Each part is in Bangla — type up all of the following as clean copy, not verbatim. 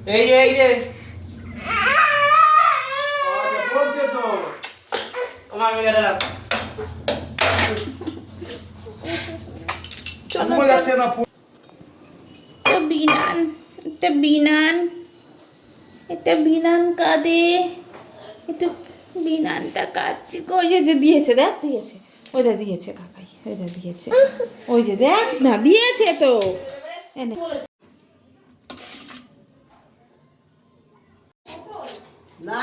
এই রে বলছে তো আমার মেয়েরা রাখ চলো যাচ্ছে না এটা বিনান এটা বিনান কাঁদে একটু বিনানটা কাঁদছে ওই যে দিয়েছে দেখ দিয়েছে ওইটা দিয়েছে কাকাই ওইটা দিয়েছে ওই যে দেখ না দিয়েছে তো এনে না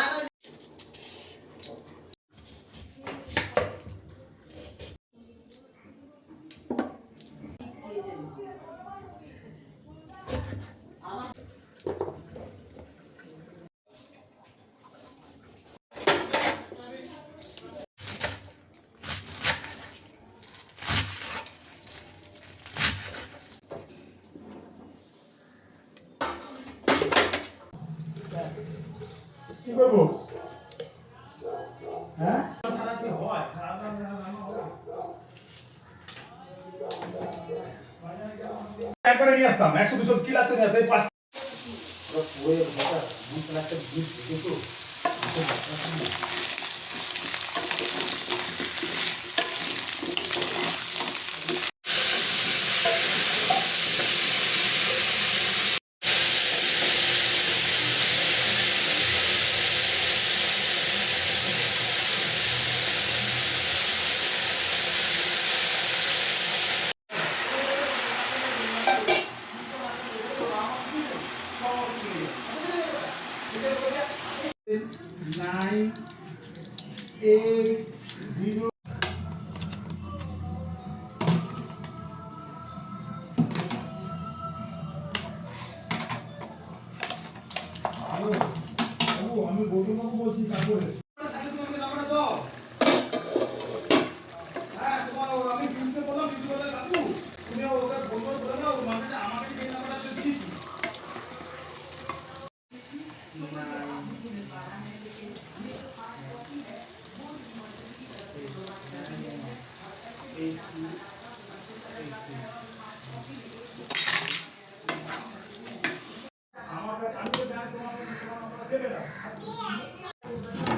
কি করবো হ্যাঁ একবারে নিয়ে আসতাম 100-200 কি লাগতো না তাই 5 পুরো ভাষা 20 লাখ টাকা জিনিস দেখো Nine, 8, 0. আমি গৌতম বাবু বলছি তারপরে হ্যাঁ তোমার আমি বিলতে বললাম বিল বলে কাকু তুমি ওকে ফোন করে বলে দাও মানে আমাকে যে নাম্বারটা দিয়েছি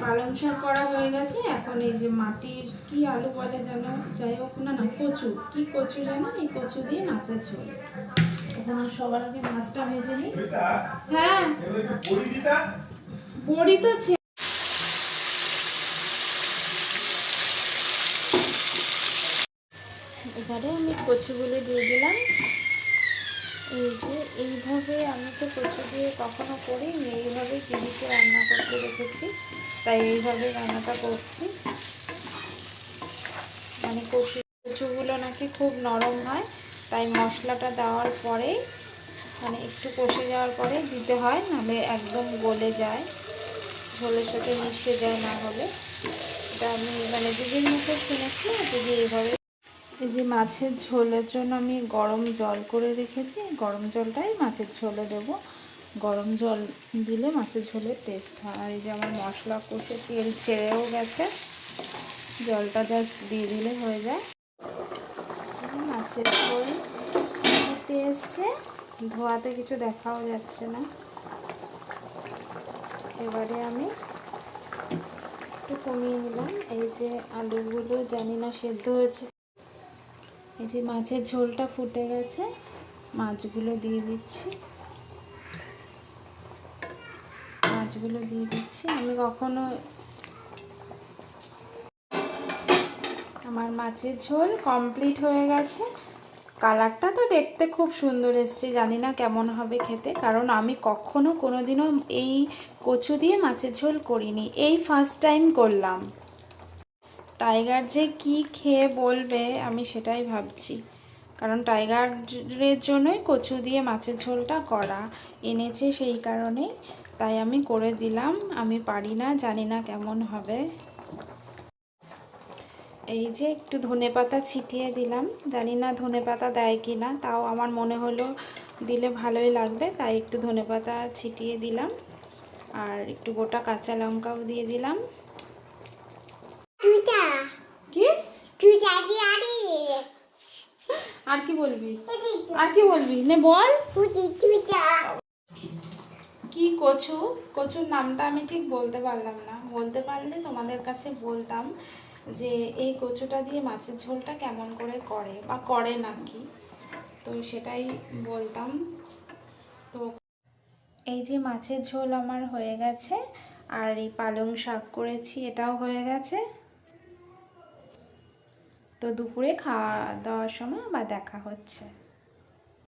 পালং শাক করা হয়ে গেছে এখন এই যে মাটির কি আলু বলে যেন যাই হোক না না কচু কি কচু যেন এই কচু দিয়ে মাছের ঝোল এখন সবার আগে মাছটা ভেজে নিই হ্যাঁ বড়ি তো এবারে আমি কচুগুলো দিয়ে দিলাম এই যে এইভাবে আমি তো কচু দিয়ে কখনো করিনি এইভাবে টিভিতে রান্না করতে দেখেছি তাই এইভাবে রান্নাটা করছি মানে কচুগুলো নাকি খুব নরম হয় তাই মশলাটা দেওয়ার পরেই মানে একটু কষে যাওয়ার পরে দিতে হয় নাহলে একদম গলে যায় ঝোলের সাথে মিশে যায় না হলে এটা আমি মানে দিদির মুখে শুনেছি দিদি এইভাবে এই যে মাছের ঝোলের জন্য আমি গরম জল করে রেখেছি গরম জলটাই মাছের ঝোলে দেব গরম জল দিলে মাছের ঝোলের টেস্ট হয় আর এই যে আমার মশলা কষে তেল ছেড়েও গেছে জলটা জাস্ট দিয়ে দিলে হয়ে যায় মাছের ঝোল ফুটে এসছে ধোয়াতে কিছু দেখাও যাচ্ছে না এবারে আমি একটু কমিয়ে নিলাম এই যে আলুগুলো জানি না সেদ্ধ হয়েছে এই যে মাছের ঝোলটা ফুটে গেছে মাছগুলো দিয়ে দিচ্ছি আমি কখনো আমার মাছের ঝোল কমপ্লিট হয়ে গেছে কালারটা তো দেখতে খুব সুন্দর এসছে জানি না কেমন হবে খেতে কারণ আমি কখনো কোনোদিনও এই কচু দিয়ে মাছের ঝোল করিনি এই ফার্স্ট টাইম করলাম টাইগার যে কি খেয়ে বলবে আমি সেটাই ভাবছি কারণ টাইগারের জন্যই কচু দিয়ে মাছের ঝোলটা করা এনেছে সেই কারণে তাই আমি করে দিলাম আমি পারি না জানি না কেমন হবে এই যে একটু ধনেপাতা ছিটিয়ে দিলাম জানি না ধনেপাতা দেয় কি না তাও আমার মনে হলো দিলে ভালোই লাগবে তাই একটু ধনেপাতা ছিটিয়ে দিলাম আর একটু গোটা কাঁচা লঙ্কাও দিয়ে দিলাম কি আর কি বলবি নে বল কি কচু, কচুর নামটা আমি ঠিক বলতে পারলাম না, বলতে পারলে তোমাদের কাছে বলতাম যে এই কচুটা দিয়ে মাছের ঝোলটা কেমন করে করে বা করে নাকি, তো সেটাই বলতাম। তো এই যে মাছের ঝোল আমার হয়ে গেছে, আর এই পালং শাক করেছি এটাও হয়ে গেছে। তো দুপুরে খাওয়া দাওয়ার সময় আবার দেখা হচ্ছে।